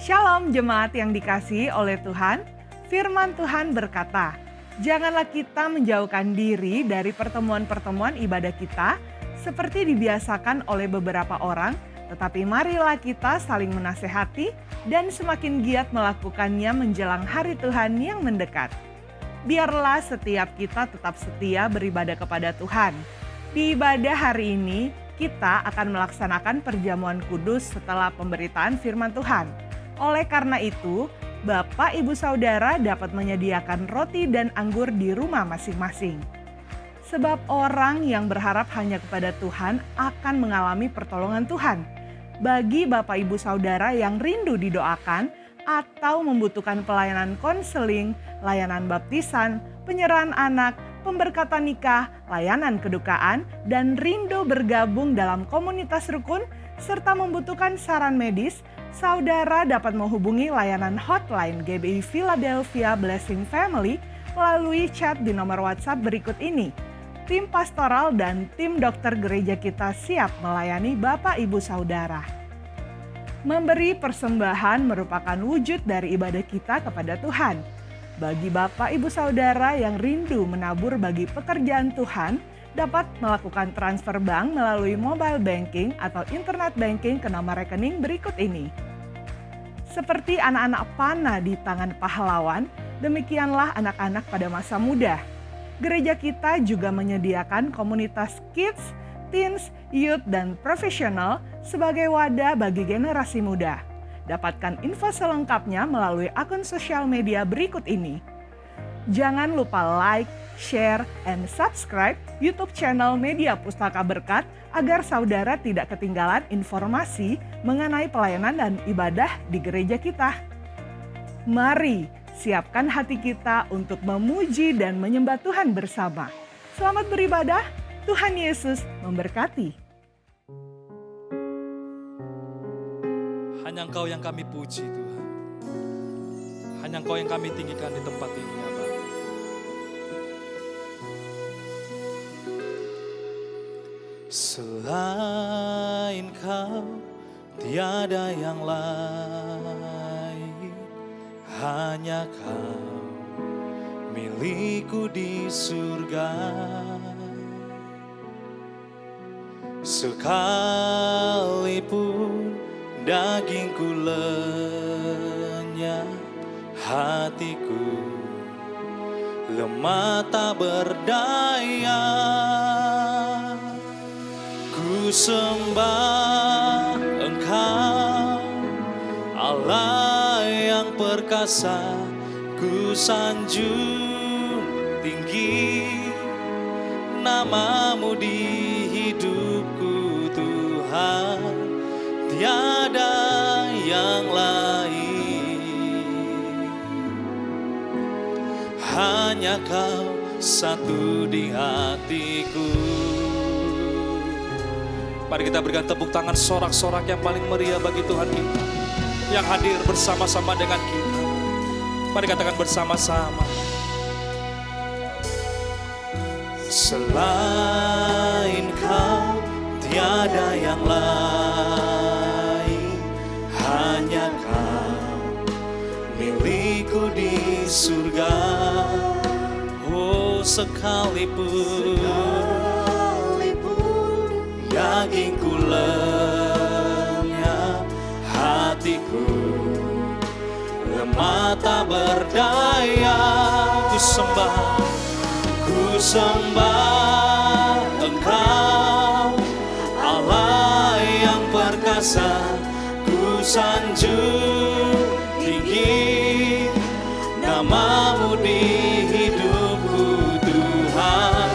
Shalom jemaat yang dikasihi oleh Tuhan, firman Tuhan berkata, janganlah kita menjauhkan diri dari pertemuan-pertemuan ibadah kita seperti dibiasakan oleh beberapa orang, tetapi marilah kita saling menasehati dan semakin giat melakukannya menjelang hari Tuhan yang mendekat. Biarlah setiap kita tetap setia beribadah kepada Tuhan. Di ibadah hari ini, kita akan melaksanakan perjamuan kudus setelah pemberitaan firman Tuhan. Oleh karena itu, Bapak Ibu Saudara dapat menyediakan roti dan anggur di rumah masing-masing. Sebab orang yang berharap hanya kepada Tuhan akan mengalami pertolongan Tuhan. Bagi Bapak Ibu Saudara yang rindu didoakan atau membutuhkan pelayanan konseling, layanan baptisan, penyerahan anak, pemberkatan nikah, layanan kedukaan, dan rindu bergabung dalam komunitas rukun, serta membutuhkan saran medis, saudara dapat menghubungi layanan hotline GBI Philadelphia Blessing Family melalui chat di nomor WhatsApp berikut ini. Tim pastoral dan tim dokter gereja kita siap melayani Bapak Ibu Saudara. Memberi persembahan merupakan wujud dari ibadah kita kepada Tuhan. Bagi Bapak Ibu Saudara yang rindu menabur bagi pekerjaan Tuhan, dapat melakukan transfer bank melalui mobile banking atau internet banking ke nomor rekening berikut ini. Seperti anak-anak panah di tangan pahlawan, demikianlah anak-anak pada masa muda. Gereja kita juga menyediakan komunitas kids, teens, youth, dan profesional sebagai wadah bagi generasi muda. Dapatkan info selengkapnya melalui akun sosial media berikut ini. Jangan lupa like, share, and subscribe YouTube channel Media Pustaka Berkat agar saudara tidak ketinggalan informasi mengenai pelayanan dan ibadah di gereja kita. Mari siapkan hati kita untuk memuji dan menyembah Tuhan bersama. Selamat beribadah, Tuhan Yesus memberkati. Hanya Engkau yang kami puji Tuhan. Hanya Engkau yang kami tinggikan di tempat ini ya Bapa. Selain Kau tiada yang lain. Hanya Kau milikku di surga. Sekalipun dagingku lenyap, hatiku lemah tak berdaya. Ku sembah Engkau, Allah yang perkasa. Ku sanjung tinggi nama-Mu di hidupku Tuhan. Tiada yang lain, hanya Kau satu di hatiku. Mari kita berikan tepuk tangan sorak-sorak yang paling meriah bagi Tuhan kita yang hadir bersama-sama dengan kita. Mari katakan bersama-sama. Selain Kau tiada yang lain, hanya Kau milikku di surga. Oh sekalipun dagingku lenyap, hatiku lemah tak berdaya. Ku sembah Engkau, Allah yang perkasa. Ku sanjung tinggi nama-Mu di hidupku Tuhan.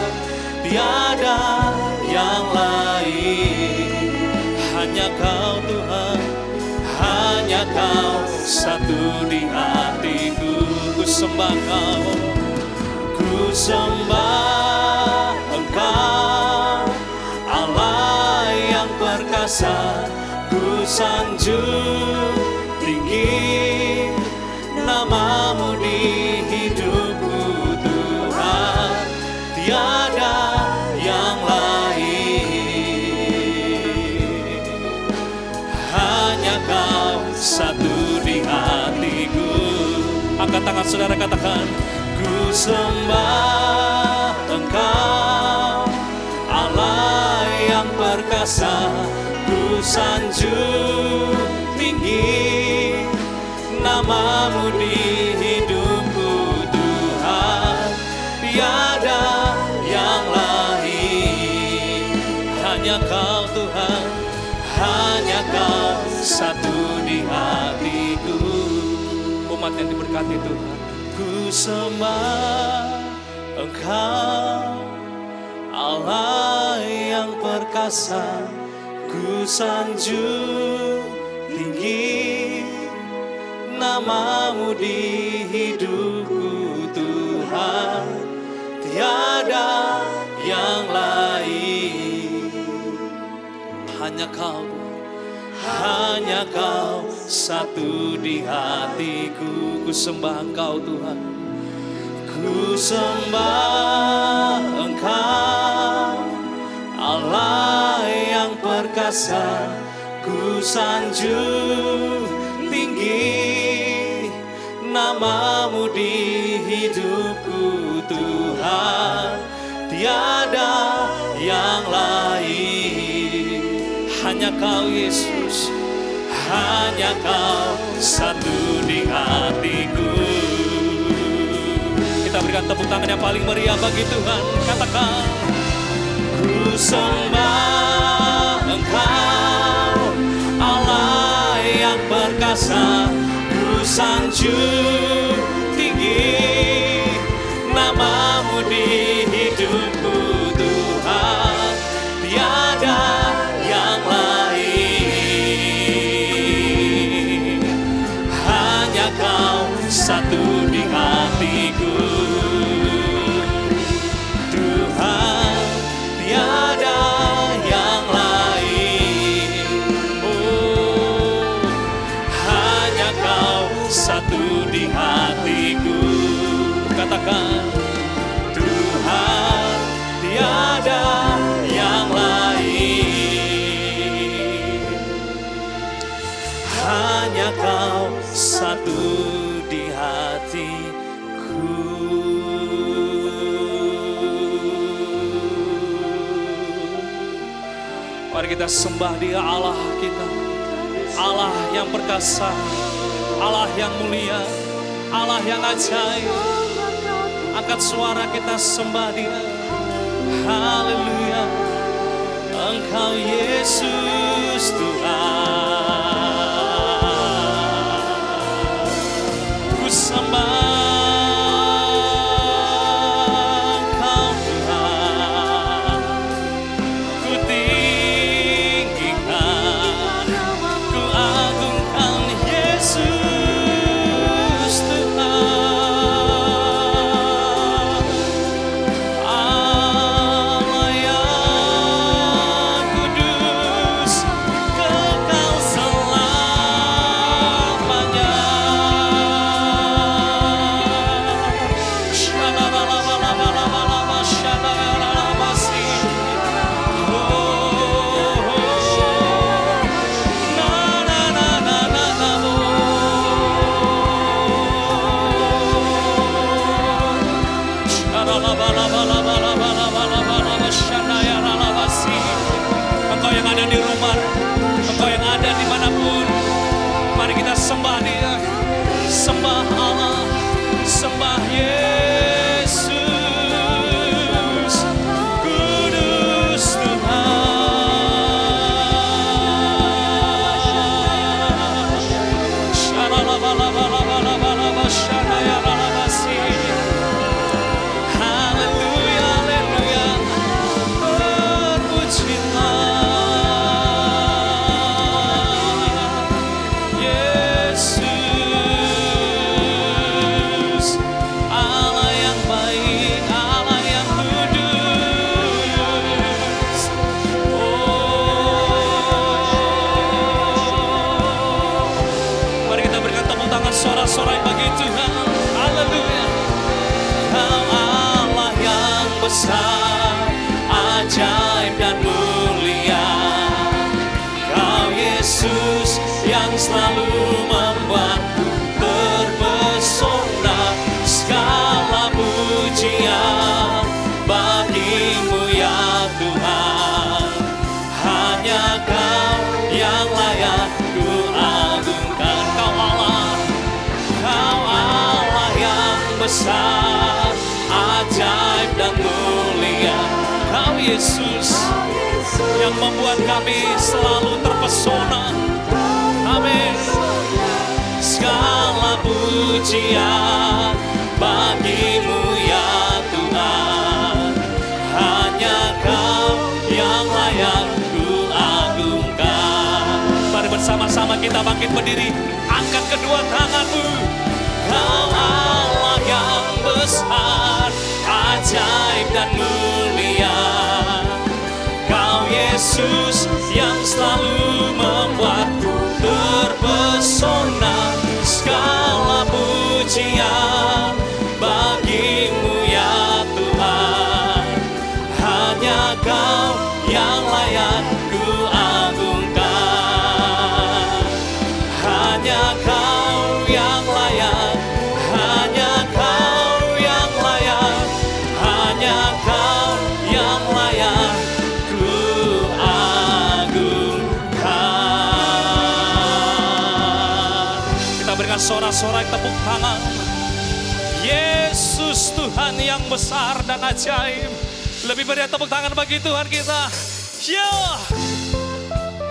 Tiada yang lain, hanya Kau Tuhan, hanya Kau satu di hatiku. Ku sembah Kau, ku sembah Engkau, Allah yang perkasa. Ku sanjung tinggi nama-Mu di hidupku Tuhan. Tiada yang lain, hanya Kau satu di tangan saudara, katakan, ku sembah Engkau, Allah yang perkasa. Ku sanjung tinggi namamu di hidupku Tuhan, tiada yang lain. Hanya Kau Tuhan, hanya Kau satu di hatiku. Umat yang diberkati Tuhan, ku sembah Engkau, Allah yang perkasa. Ku sanjung tinggi namamu di hidupku Tuhan, tiada yang lain. Hanya Kau, hanya Kau satu di hatiku. Ku sembah Engkau Tuhan, ku sembah Engkau, Allah yang perkasa. Ku sanjung tinggi namamu di hidupku Tuhan, tiada yang lain. Hanya Kau Yesus, hanya Kau satu di hatiku. Kita berikan tepuk tangan yang paling meriah bagi Tuhan. Katakan, ku sembah Engkau, Allah yang perkasa. Ku sanjung tinggi namamu di hidupku Tuhan, tiada yang lain. Hanya Kau satu di hatiku Tuhan, tiada yang lain. Oh, hanya Kau satu di hatiku. Katakan, Tuhan, tiada yang lain. Hanya Kau satu di hatiku. Mari kita sembah Dia, Allah kita, Allah yang perkasa, Allah yang mulia, Allah yang ajaib. Angkat suara kita sembah Dia. Haleluya, Engkau Yesus Tuhan. Ku sembah Engkau Tuhan, ku tinggikan, ku agungkan Yesus Tuhan. Allah yang kudus, kekal selamanya. Shalalalalalalalala, shalalalabasi. Na na na na na na mo. Shalalalalalalalala, shalalalabasi. Engkau yang ada di rumah, Engkau yang ada dimanapun, mari kita sembah Dia, sembah Allah, sembah Yesus, kudus Tuhan. Shalalalalalalalala, shalalalabasi. Haleluya, haleluya, terpujilah Yesus, Allah yang baik, Allah yang kudus. Oh, mari kita berikan tepuk tangan sorak-sorai bagi Tuhan. Haleluya. Kau Allah yang besar, ajaib dan mulia. Kau Yesus yang selalu membuatku terpesona. besar, ajaib dan mulia. Kau Yesus yang membuat kami selalu terpesona. Amin. Segala pujian bagimu ya Tuhan, hanya Kau yang layak ku agungkan. Mari bersama-sama kita bangkit berdiri, angkat kedua tanganmu. Kau Allah yang besar, ajaib dan mulia. Kau Yesus yang selalu membuatku terpesona. Segala pujian bagimu ya Tuhan, hanya Kau yang layak ku agungkan. Hanya Kau yang layak, hanya Kau yang layak, hanya Kau yang layak ku agungkan. Kita berikan sorak-sorai tepuk tangan. Yesus Tuhan yang besar dan ajaib. Lebih meriah tepuk tangan bagi Tuhan kita.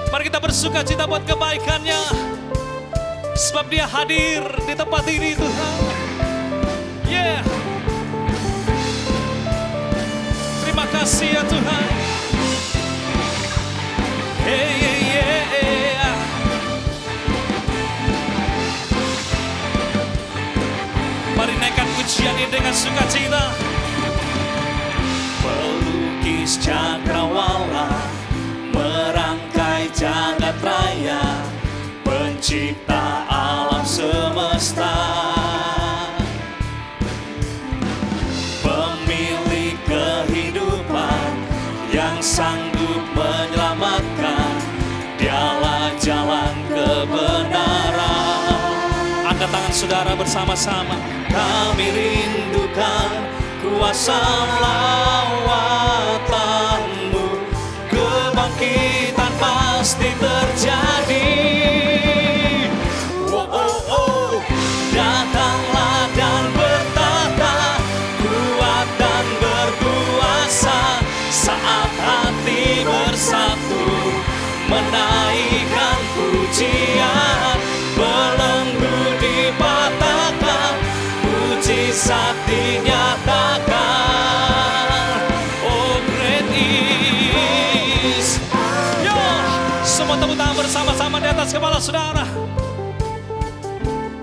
Mari kita bersuka cita buat kebaikannya, sebab Dia hadir di tempat ini Tuhan. Terima kasih ya Tuhan. Mari naikkan pujian ini dengan sukacita. Pelukis cakrawala, merangkai jagat raya, pencipta alam semesta, pemilik kehidupan yang sanggup menyelamatkan, Dialah jalan kebenaran. Angkat tangan saudara bersama-sama. Kami rindukan kuasa lawatan-Mu, kebangkitan pasti terjadi. Datanglah dan bertata, kuat dan berkuasa, saat hati bersatu menaikkan pujian, belenggu dipatahkan, mujizat dinyatakan. Oh great is. Semua tepuk tangan bersama-sama di atas kepala saudara.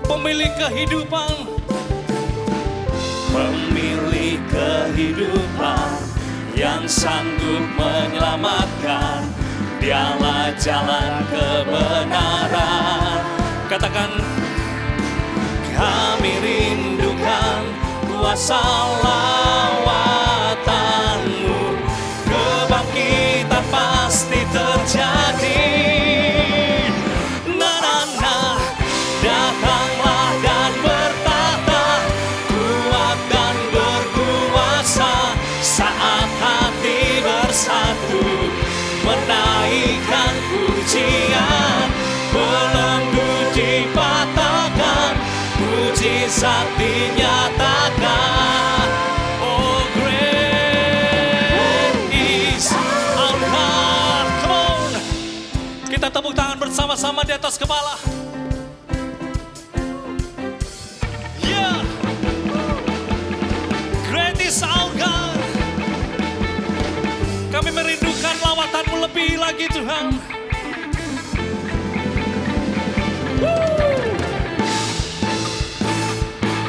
Pemilik kehidupan, pemilik kehidupan yang sanggup menyelamatkan, Dialah jalan kebenaran. Katakan, kami rindukan kuasa lawatan-Mu, kebangkitan pasti terjadi. Datanglah dan bertata, kuat dan berkuasa, saat hati bersatu menaikkan pujian, belenggu dipatahkan, mujizat dinyatakan. Oh great is our God. Come on, kita tepuk tangan bersama-sama di atas kepala. Great is our God. Kami merindukan lawatan-Mu lebih lagi Tuhan.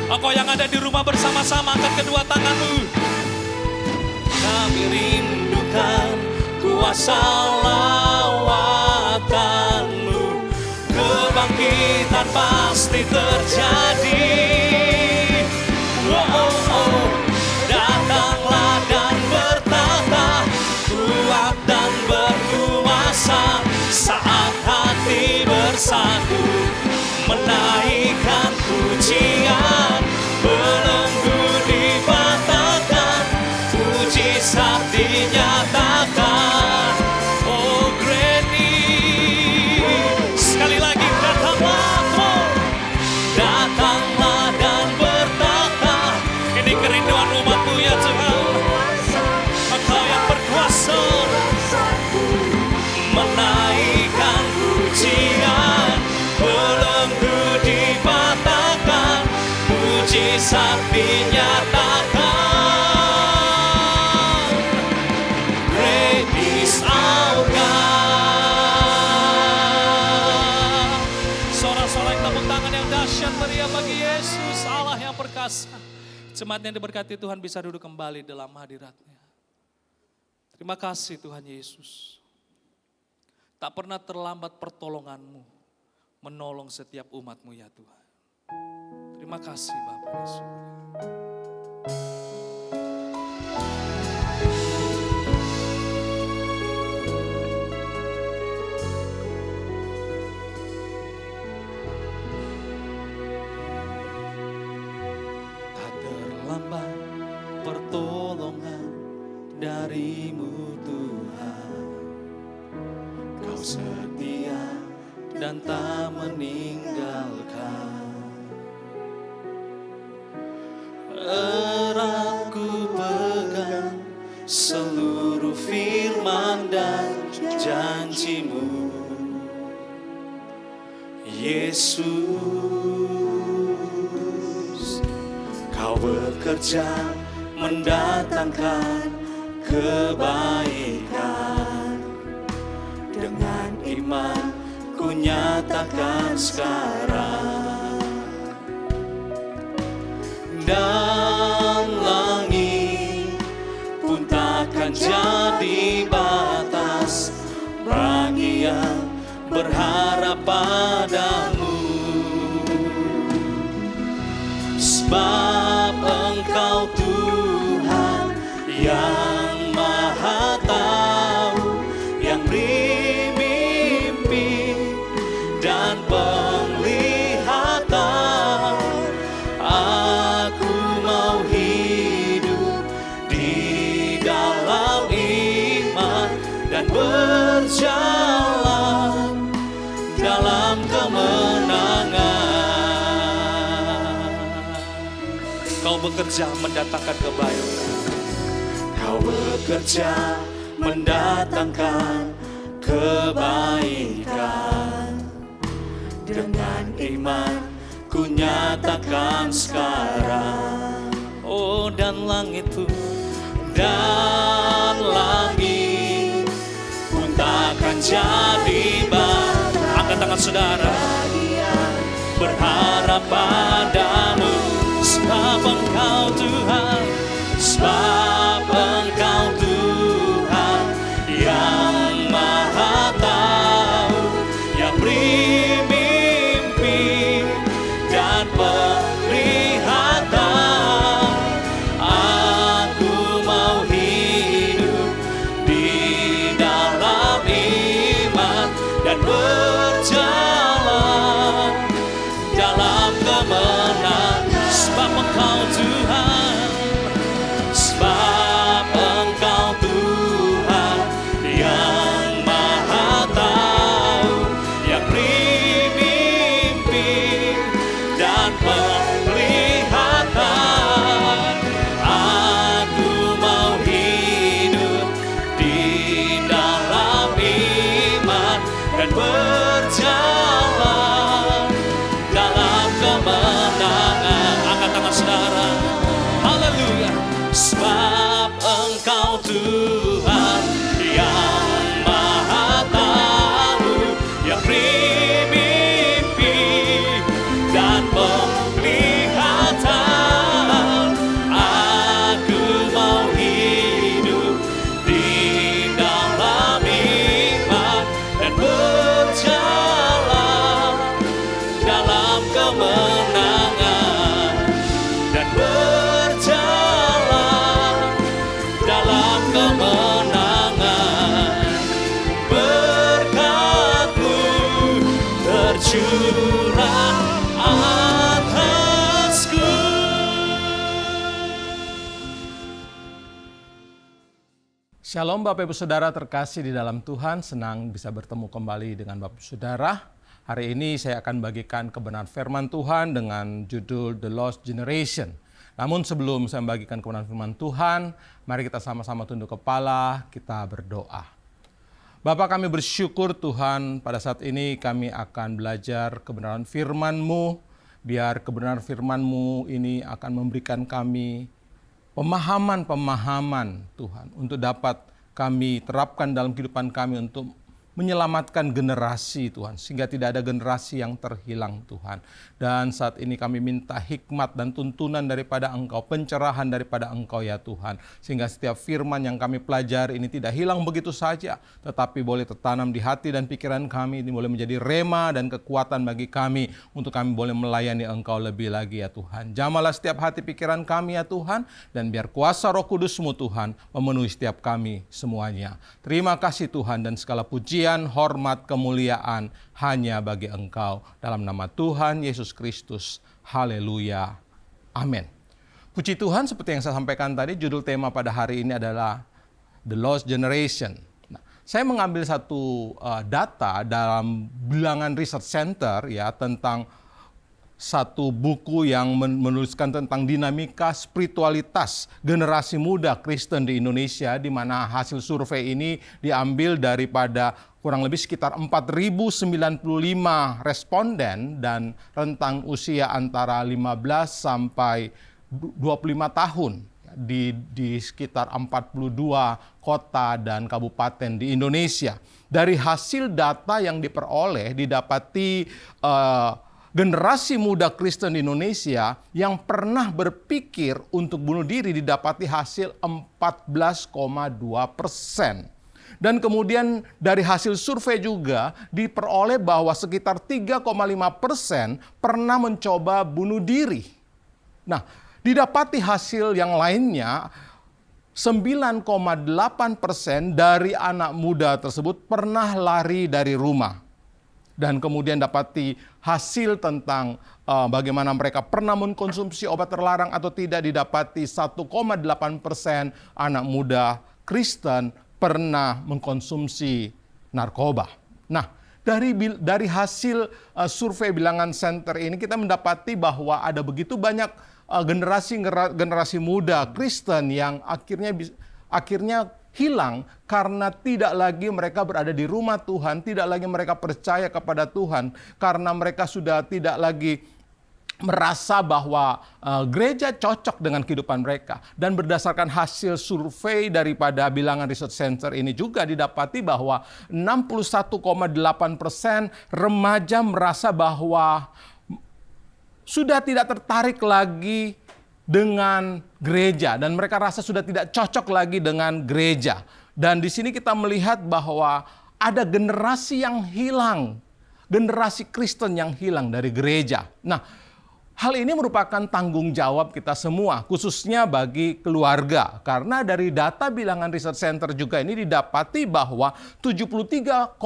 Engkau yang ada di rumah bersama-sama, angkat kedua tanganmu. Kami rindukan kuasa lawatan-Mu, kebangkitan pasti terjadi. Datanglah dan bertata, kuat dan berkuasa, saat hati bersatu menaikkan pujian, belenggu dipatahkan, mujizat dinyatakan. Oh great is. Sekali lagi, datanglah dan bertata, mujizat dinyatakan. Great is our God. Sorak-sorai tepuk tangan yang dahsyat meriah bagi Yesus, Allah yang perkasa. Jemaat yang diberkati Tuhan bisa duduk kembali dalam hadirat-Nya. Terima kasih Tuhan Yesus. Tak pernah terlambat pertolongan-Mu menolong setiap umat-Mu ya Tuhan. Terima kasih Bapa di surga. Tak terlambat pertolongan dari-Mu Tuhan. Kau setia dan tak meninggalkan. Erat ku pegang seluruh firman dan janji-Mu, Yesus. Kau bekerja mendatangkan kebaikan. Dengan iman ku nyatakan sekarang. Dan langit pun takkan jadi batas bagi yang berharap padamu. Sebab Engkau Tuhan yang Maha Tahu, yang beri mimpi dan penglihatan. Aku mau hidup di dalam iman dan berjalan dalam kemenangan. Kau bekerja mendatangkan kebaikan. Kau bekerja mendatangkan kebaikan. Dengan iman ku nyatakan sekarang. Oh, dan langit pun takkan jadi batas. Angkat tangan saudara, berharap padamu. Sebab Engkau Tuhan, sebab Engkau Tuhan yang Maha Tahu, yang beri mimpi dan penglihatan. Aku mau hidup di dalam iman dan berjalan dalam kemenangan. Sebab Engkau Tuhan, sebab Engkau Tuhan yang Maha Tahu, yang beri mimpi dan penglihatan. Aku mau hidup di dalam iman dan berjalan dalam kemenangan. Angkat tangan saudara, haleluya. Sebab Engkau Tuhan yang Maha Tahu, yang beri mimpi dan penglihatan. Aku mau hidup di dalam iman dan berjalan dalam kemenangan dan berjalan dalam kemenangan. Berkat-Mu tercurah atasku. Shalom Bapak Ibu Saudara terkasih di dalam Tuhan, senang bisa bertemu kembali dengan Bapak Ibu Saudara. Hari ini saya akan bagikan kebenaran firman Tuhan dengan judul The Lost Generation. Namun sebelum saya membagikan kebenaran firman Tuhan, mari kita sama-sama tunduk kepala, kita berdoa. Bapa, kami bersyukur Tuhan, pada saat ini kami akan belajar kebenaran firman-Mu biar kebenaran firman-Mu ini akan memberikan kami pemahaman-pemahaman Tuhan, untuk dapat kami terapkan dalam kehidupan kami untuk menyelamatkan generasi Tuhan, sehingga tidak ada generasi yang terhilang Tuhan. Dan saat ini kami minta hikmat dan tuntunan daripada Engkau, pencerahan daripada Engkau ya Tuhan, sehingga setiap firman yang kami pelajari ini tidak hilang begitu saja, tetapi boleh tertanam di hati dan pikiran kami, ini boleh menjadi rema dan kekuatan bagi kami, untuk kami boleh melayani Engkau lebih lagi ya Tuhan. Jamalah setiap hati pikiran kami ya Tuhan, dan biar kuasa Roh Kudus-Mu Tuhan memenuhi setiap kami semuanya. Terima kasih Tuhan, dan segala pujian, hormat, kemuliaan hanya bagi Engkau. Dalam nama Tuhan Yesus Kristus. Haleluya. Amin. Puji Tuhan, seperti yang saya sampaikan tadi, judul tema pada hari ini adalah The Lost Generation. Nah, saya mengambil satu data dalam Bilangan Research Center ya, tentang satu buku yang menuliskan tentang dinamika spiritualitas generasi muda Kristen di Indonesia, di mana hasil survei ini diambil daripada kurang lebih sekitar 4.095 responden dan rentang usia antara 15 sampai 25 tahun di sekitar 42 kota dan kabupaten di Indonesia. Dari hasil data yang diperoleh, didapati generasi muda Kristen di Indonesia yang pernah berpikir untuk bunuh diri didapati hasil 14,2%. Dan kemudian dari hasil survei juga diperoleh bahwa sekitar 3,5% pernah mencoba bunuh diri. Nah, didapati hasil yang lainnya, 9,8% dari anak muda tersebut pernah lari dari rumah. Dan kemudian dapati hasil tentang bagaimana mereka pernah mengkonsumsi obat terlarang atau tidak, didapati 1,8% anak muda Kristen pernah mengkonsumsi narkoba. Nah, dari hasil survei Bilangan Center ini kita mendapati bahwa ada begitu banyak generasi muda Kristen yang akhirnya hilang karena tidak lagi mereka berada di rumah Tuhan, tidak lagi mereka percaya kepada Tuhan, karena mereka sudah tidak lagi merasa bahwa gereja cocok dengan kehidupan mereka. Dan berdasarkan hasil survei daripada Bilangan Research Center ini juga didapati bahwa 61,8% remaja merasa bahwa sudah tidak tertarik lagi dengan gereja, dan mereka rasa sudah tidak cocok lagi dengan gereja. Dan di sini kita melihat bahwa ada generasi yang hilang, generasi Kristen yang hilang dari gereja. Nah, hal ini merupakan tanggung jawab kita semua, khususnya bagi keluarga. Karena dari data Bilangan Research Center juga ini didapati bahwa 73,1%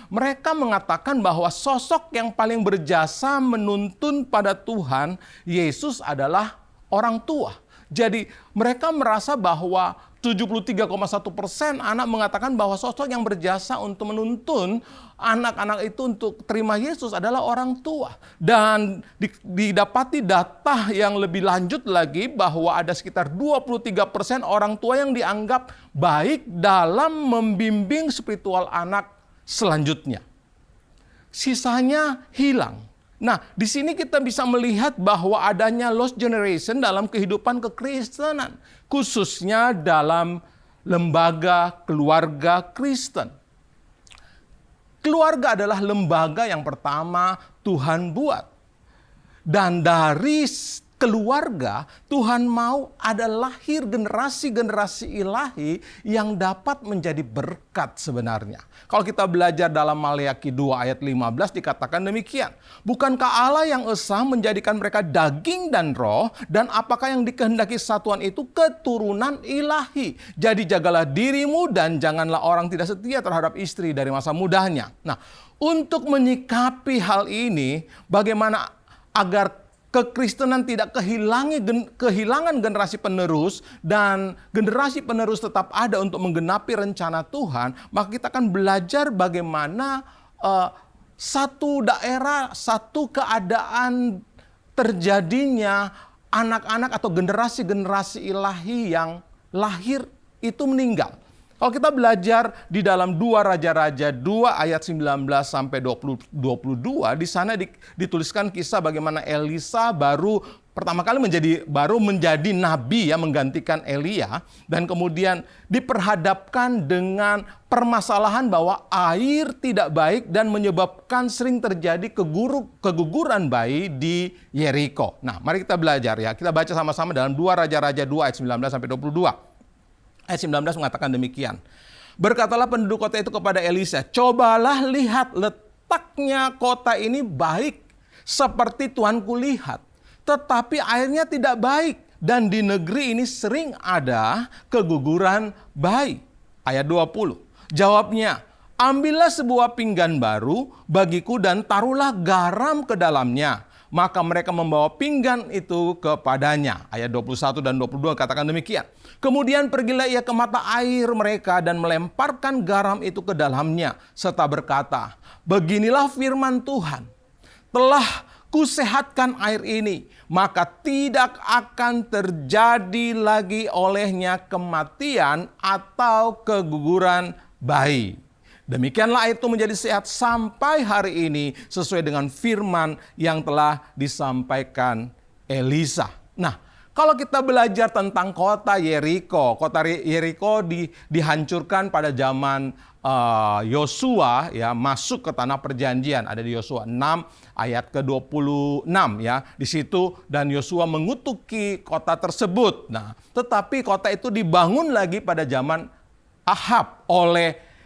mereka mengatakan bahwa sosok yang paling berjasa menuntun pada Tuhan Yesus adalah orang tua. Jadi mereka merasa bahwa 73,1% anak mengatakan bahwa sosok yang berjasa untuk menuntun anak-anak itu untuk terima Yesus adalah orang tua. Dan didapati data yang lebih lanjut lagi bahwa ada sekitar 23% orang tua yang dianggap baik dalam membimbing spiritual anak selanjutnya. Sisanya hilang. Nah, di sini kita bisa melihat bahwa adanya lost generation dalam kehidupan kekristenan, khususnya dalam lembaga keluarga Kristen. Keluarga adalah lembaga yang pertama Tuhan buat. Dan dari keluarga, Tuhan mau ada lahir generasi-generasi ilahi yang dapat menjadi berkat sebenarnya. Kalau kita belajar dalam Maleakhi 2 ayat 15 dikatakan demikian. Bukankah Allah yang esa menjadikan mereka daging dan roh, dan apakah yang dikehendaki satuan itu keturunan ilahi. Jadi jagalah dirimu dan janganlah orang tidak setia terhadap istri dari masa mudanya. Nah, untuk menyikapi hal ini, bagaimana agar kekristenan tidak kehilangan generasi penerus dan generasi penerus tetap ada untuk menggenapi rencana Tuhan, maka kita akan belajar bagaimana satu daerah, satu keadaan terjadinya anak-anak atau generasi-generasi ilahi yang lahir itu meninggal. Kalau kita belajar di dalam 2 Raja-Raja 2 ayat 19 sampai 22, di sana dituliskan kisah bagaimana Elisa pertama kali menjadi nabi ya, menggantikan Elia, dan kemudian diperhadapkan dengan permasalahan bahwa air tidak baik dan menyebabkan sering terjadi keguguran bayi di Yeriko. Nah, mari kita belajar ya. Kita baca sama-sama dalam 2 Raja-Raja 2 ayat 19 sampai 22. Ayat 19 mengatakan demikian. Berkatalah penduduk kota itu kepada Elisa, "Cobalah lihat, letaknya kota ini baik seperti tuanku lihat. Tetapi airnya tidak baik, dan di negeri ini sering ada keguguran bayi." Ayat 20. Jawabnya, "Ambillah sebuah pinggan baru bagiku dan taruhlah garam ke dalamnya." Maka mereka membawa pinggan itu kepadanya. Ayat 21 dan 22 katakan demikian. Kemudian pergilah ia ke mata air mereka dan melemparkan garam itu ke dalamnya, serta berkata, "Beginilah firman Tuhan, telah kusehatkan air ini, maka tidak akan terjadi lagi olehnya kematian atau keguguran bayi." Demikianlah air itu menjadi sehat sampai hari ini sesuai dengan firman yang telah disampaikan Elisa. Nah, kalau kita belajar tentang kota Yeriko dihancurkan pada zaman Yosua ya, masuk ke tanah perjanjian. Ada di Yosua 6 ayat ke-26 ya. Di situ dan Yosua mengutuki kota tersebut. Nah, tetapi kota itu dibangun lagi pada zaman Ahab oleh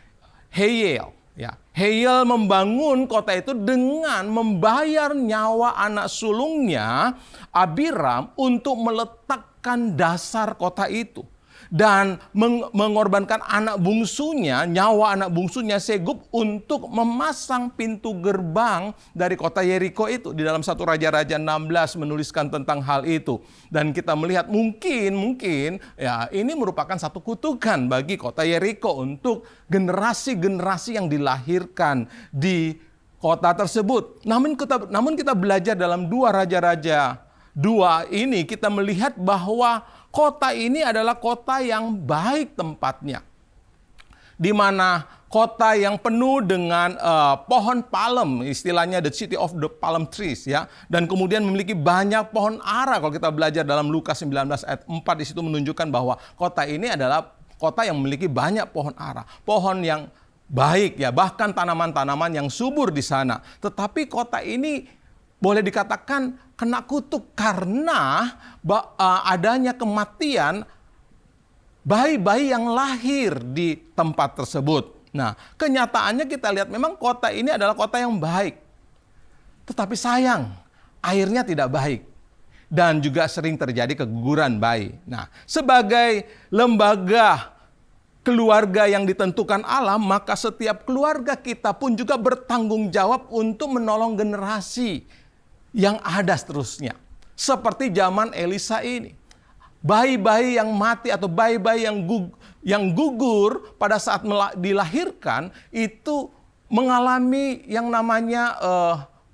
Hiel. Ya, Hiel membangun kota itu dengan membayar nyawa anak sulungnya Abiram untuk meletakkan dasar kota itu. Dan mengorbankan nyawa anak bungsunya Segub untuk memasang pintu gerbang dari kota Yeriko itu. Di dalam 1 Raja-Raja 16 menuliskan tentang hal itu. Dan kita melihat mungkin ya ini merupakan satu kutukan bagi kota Yeriko untuk generasi-generasi yang dilahirkan di kota tersebut. Namun kita belajar dalam 2 Raja-Raja 2 ini, kita melihat bahwa kota ini adalah kota yang baik tempatnya. Di mana kota yang penuh dengan pohon palem, istilahnya the city of the palm trees ya. Dan kemudian memiliki banyak pohon ara. Kalau kita belajar dalam Lukas 19 ayat 4, di situ menunjukkan bahwa kota ini adalah kota yang memiliki banyak pohon ara. Pohon yang baik ya, bahkan tanaman-tanaman yang subur di sana. Tetapi kota ini boleh dikatakan kena kutuk karena adanya kematian bayi-bayi yang lahir di tempat tersebut. Nah, kenyataannya kita lihat memang kota ini adalah kota yang baik. Tetapi sayang, airnya tidak baik. Dan juga sering terjadi keguguran bayi. Nah, sebagai lembaga keluarga yang ditentukan Allah, maka setiap keluarga kita pun juga bertanggung jawab untuk menolong generasi yang ada seterusnya. Seperti zaman Elisa ini. Bayi-bayi yang mati atau bayi-bayi yang gugur pada saat dilahirkan itu mengalami yang namanya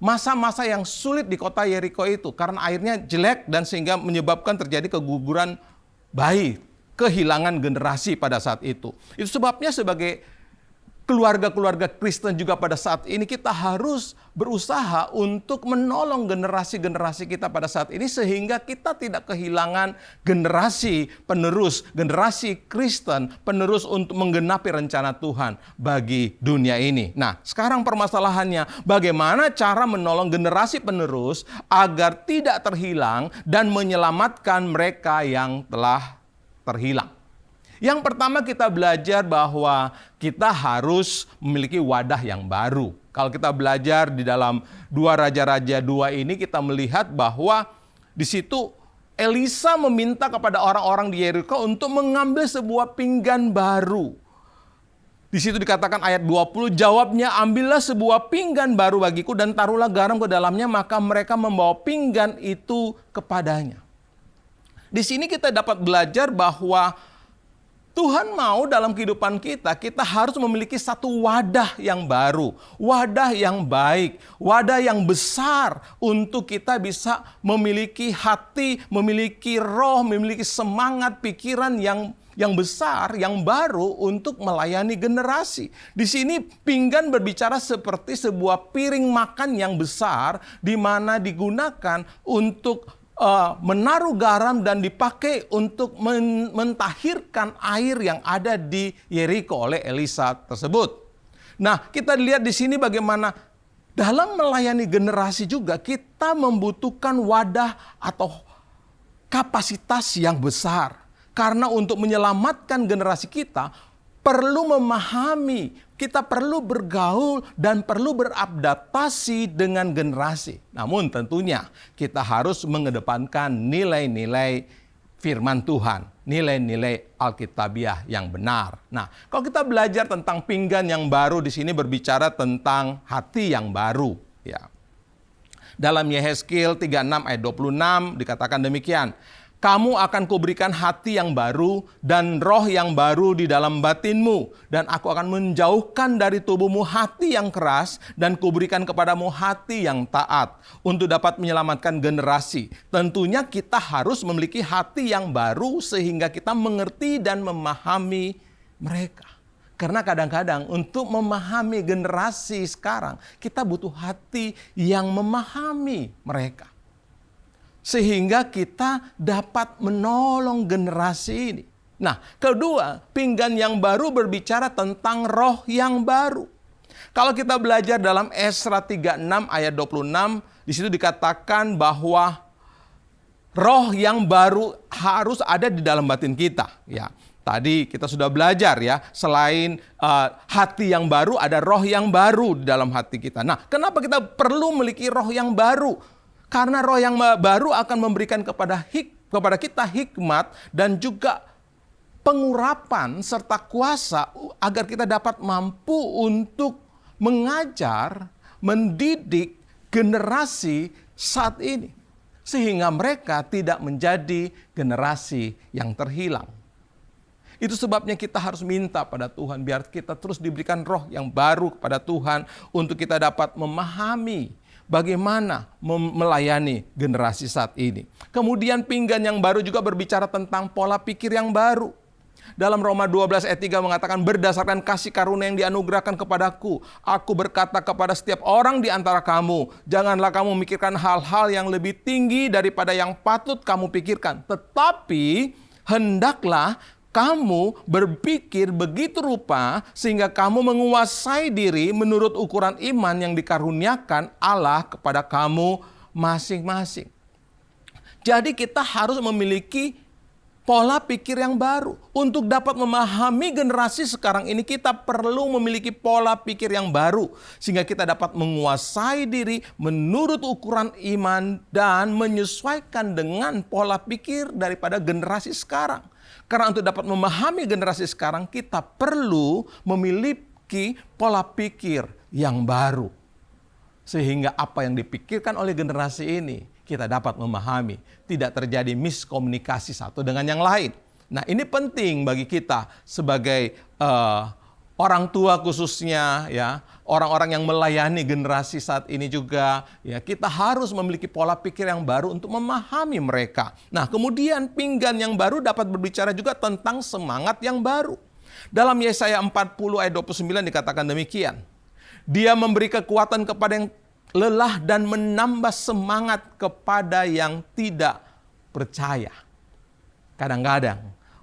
masa-masa yang sulit di kota Yeriko itu. Karena airnya jelek dan sehingga menyebabkan terjadi keguguran bayi. Kehilangan generasi pada saat itu. Itu sebabnya sebagai keluarga-keluarga Kristen juga pada saat ini kita harus berusaha untuk menolong generasi-generasi kita pada saat ini sehingga kita tidak kehilangan generasi penerus, generasi Kristen penerus untuk menggenapi rencana Tuhan bagi dunia ini. Nah, sekarang permasalahannya bagaimana cara menolong generasi penerus agar tidak terhilang dan menyelamatkan mereka yang telah terhilang. Yang pertama kita belajar bahwa kita harus memiliki wadah yang baru. Kalau kita belajar di dalam 2 Raja-Raja 2 ini kita melihat bahwa di situ Elisa meminta kepada orang-orang di Yeriko untuk mengambil sebuah pinggan baru. Di situ dikatakan ayat 20, jawabnya, "Ambillah sebuah pinggan baru bagiku dan taruhlah garam ke dalamnya," maka mereka membawa pinggan itu kepadanya. Di sini kita dapat belajar bahwa Tuhan mau dalam kehidupan kita harus memiliki satu wadah yang baru, wadah yang baik, wadah yang besar untuk kita bisa memiliki hati, memiliki roh, memiliki semangat, pikiran yang yang besar, yang baru untuk melayani generasi. Di sini pinggan berbicara seperti sebuah piring makan yang besar di mana digunakan untuk menaruh garam dan dipakai untuk mentahirkan air yang ada di Yeriko oleh Elisa tersebut. Nah, kita lihat di sini bagaimana dalam melayani generasi juga kita membutuhkan wadah atau kapasitas yang besar. Karena untuk menyelamatkan generasi kita perlu memahami, kita perlu bergaul dan perlu beradaptasi dengan generasi. Namun tentunya kita harus mengedepankan nilai-nilai firman Tuhan, nilai-nilai Alkitabiah yang benar. Nah, kalau kita belajar tentang pinggan yang baru, di sini berbicara tentang hati yang baru. Ya. Dalam Yehezkiel 36 ayat 26 dikatakan demikian, kamu akan kuberikan hati yang baru dan roh yang baru di dalam batinmu. Dan aku akan menjauhkan dari tubuhmu hati yang keras dan kuberikan kepadamu hati yang taat untuk dapat menyelamatkan generasi. Tentunya kita harus memiliki hati yang baru sehingga kita mengerti dan memahami mereka. Karena kadang-kadang untuk memahami generasi sekarang, kita butuh hati yang memahami mereka. Sehingga kita dapat menolong generasi ini. Nah, kedua, pinggan yang baru berbicara tentang roh yang baru. Kalau kita belajar dalam Esra 36 ayat 26, di situ dikatakan bahwa roh yang baru harus ada di dalam batin kita. Ya, tadi kita sudah belajar ya, selain hati yang baru, ada roh yang baru di dalam hati kita. Nah, kenapa kita perlu memiliki roh yang baru? Karena roh yang baru akan memberikan kepada kita hikmat dan juga pengurapan serta kuasa agar kita dapat mampu untuk mengajar, mendidik generasi saat ini. Sehingga mereka tidak menjadi generasi yang terhilang. Itu sebabnya kita harus minta pada Tuhan biar kita terus diberikan roh yang baru kepada Tuhan untuk kita dapat memahami bagaimana melayani generasi saat ini. Kemudian pinggan yang baru juga berbicara tentang pola pikir yang baru. Dalam Roma 12 ayat 3 mengatakan, berdasarkan kasih karunia yang dianugerahkan kepadaku, aku berkata kepada setiap orang di antara kamu, janganlah kamu memikirkan hal-hal yang lebih tinggi daripada yang patut kamu pikirkan. Tetapi hendaklah kamu berpikir begitu rupa sehingga kamu menguasai diri menurut ukuran iman yang dikaruniakan Allah kepada kamu masing-masing. Jadi kita harus memiliki pola pikir yang baru. Untuk dapat memahami generasi sekarang ini kita perlu memiliki pola pikir yang baru. Sehingga kita dapat menguasai diri menurut ukuran iman dan menyesuaikan dengan pola pikir daripada generasi sekarang. Karena untuk dapat memahami generasi sekarang, kita perlu memiliki pola pikir yang baru. Sehingga apa yang dipikirkan oleh generasi ini, kita dapat memahami. Tidak terjadi miskomunikasi satu dengan yang lain. Nah, ini penting bagi kita sebagai orang tua khususnya, ya, orang-orang yang melayani generasi saat ini juga, ya, kita harus memiliki pola pikir yang baru untuk memahami mereka. Nah, kemudian pinggan yang baru dapat berbicara juga tentang semangat yang baru. Dalam Yesaya 40 ayat 29 dikatakan demikian. Dia memberi kekuatan kepada yang lelah dan menambah semangat kepada yang tidak percaya. Kadang-kadang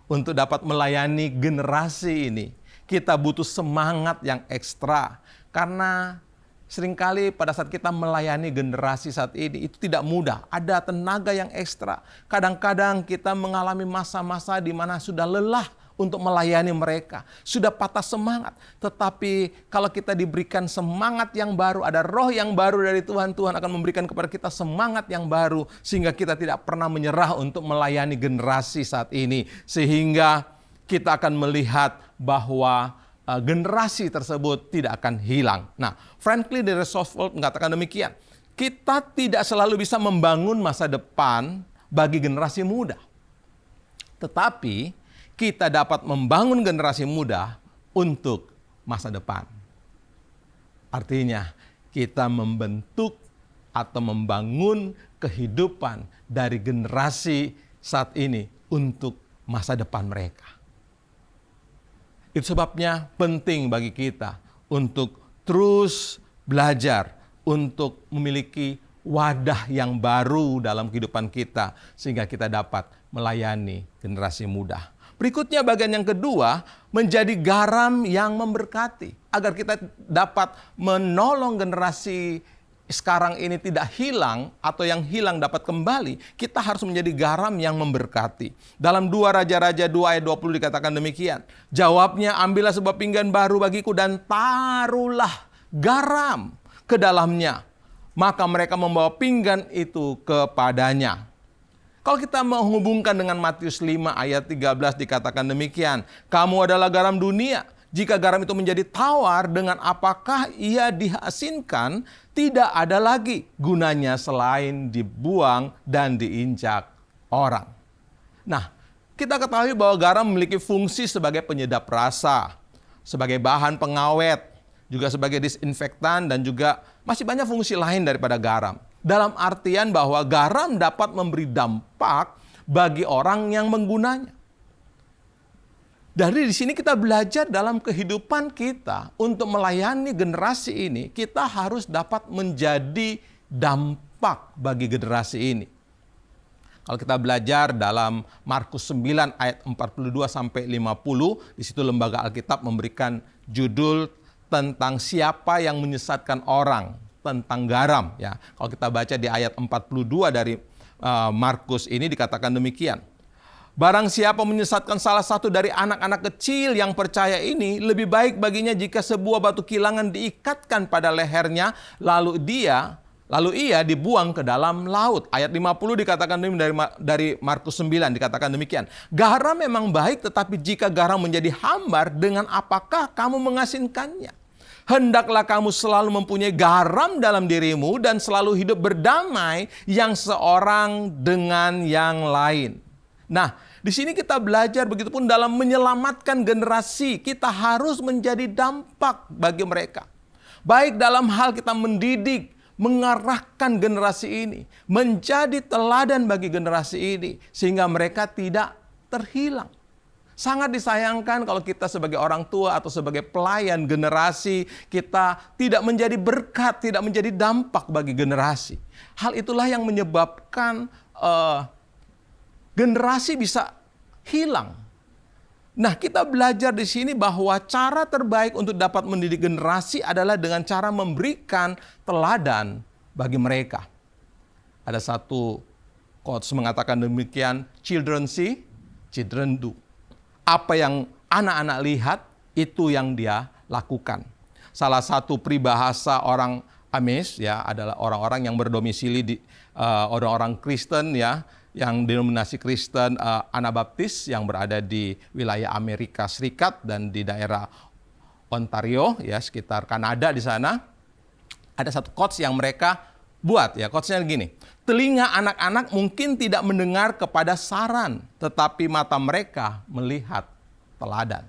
untuk dapat melayani generasi ini, kita butuh semangat yang ekstra. Karena seringkali pada saat kita melayani generasi saat ini, itu tidak mudah. Ada tenaga yang ekstra. Kadang-kadang kita mengalami masa-masa di mana sudah lelah untuk melayani mereka. Sudah patah semangat. Tetapi kalau kita diberikan semangat yang baru, ada roh yang baru dari Tuhan, Tuhan akan memberikan kepada kita semangat yang baru. Sehingga kita tidak pernah menyerah untuk melayani generasi saat ini. Sehingga kita akan melihat bahwa generasi tersebut tidak akan hilang. Nah, Franklin D. Roosevelt mengatakan demikian. Kita tidak selalu bisa membangun masa depan bagi generasi muda. Tetapi kita dapat membangun generasi muda untuk masa depan. Artinya, kita membentuk atau membangun kehidupan dari generasi saat ini untuk masa depan mereka. Itu sebabnya penting bagi kita untuk terus belajar, untuk memiliki wadah yang baru dalam kehidupan kita, sehingga kita dapat melayani generasi muda. Berikutnya bagian yang kedua, menjadi garam yang memberkati. Agar kita dapat menolong generasi sekarang ini tidak hilang, atau yang hilang dapat kembali, kita harus menjadi garam yang memberkati. Dalam 2 Raja-Raja 2 ayat 20 dikatakan demikian. Jawabnya, ambillah sebuah pinggan baru bagiku dan taruhlah garam ke dalamnya. Maka mereka membawa pinggan itu kepadanya. Kalau kita menghubungkan dengan Matius 5 ayat 13 dikatakan demikian. Kamu adalah garam dunia. Jika garam itu menjadi tawar, dengan apakah ia diasinkan, tidak ada lagi gunanya selain dibuang dan diinjak orang. Nah, kita ketahui bahwa garam memiliki fungsi sebagai penyedap rasa, sebagai bahan pengawet, juga sebagai disinfektan, dan juga masih banyak fungsi lain daripada garam. Dalam artian bahwa garam dapat memberi dampak bagi orang yang menggunanya. Dari di sini kita belajar dalam kehidupan kita untuk melayani generasi ini, kita harus dapat menjadi dampak bagi generasi ini. Kalau kita belajar dalam Markus 9 ayat 42 sampai 50, di situ Lembaga Alkitab memberikan judul tentang siapa yang menyesatkan orang, tentang garam, ya. Kalau kita baca di ayat 42 dari Markus ini dikatakan demikian. Barang siapa menyesatkan salah satu dari anak-anak kecil yang percaya ini, lebih baik baginya jika sebuah batu kilangan diikatkan pada lehernya, lalu ia dibuang ke dalam laut. Ayat 50 dikatakan dari Markus 9 dikatakan demikian. Garam memang baik, tetapi jika garam menjadi hambar, dengan apakah kamu mengasinkannya? Hendaklah kamu selalu mempunyai garam dalam dirimu dan selalu hidup berdamai yang seorang dengan yang lain. Nah, di sini kita belajar begitupun dalam menyelamatkan generasi, kita harus menjadi dampak bagi mereka. Baik dalam hal kita mendidik, mengarahkan generasi ini, menjadi teladan bagi generasi ini, sehingga mereka tidak terhilang. Sangat disayangkan kalau kita sebagai orang tua atau sebagai pelayan generasi, kita tidak menjadi berkat, tidak menjadi dampak bagi generasi. Hal itulah yang menyebabkan generasi bisa hilang. Nah, kita belajar di sini bahwa cara terbaik untuk dapat mendidik generasi adalah dengan cara memberikan teladan bagi mereka. Ada satu quotes mengatakan demikian, children see, children do. Apa yang anak-anak lihat, itu yang dia lakukan. Salah satu peribahasa orang Amish, ya, adalah orang-orang yang berdomisili di orang-orang Kristen, ya, yang denominasi Kristen Anabaptis yang berada di wilayah Amerika Serikat dan di daerah Ontario, ya, sekitar Kanada di sana. Ada satu quotes yang mereka buat, ya, quotesnya gini. Telinga anak-anak mungkin tidak mendengar kepada saran, tetapi mata mereka melihat teladan.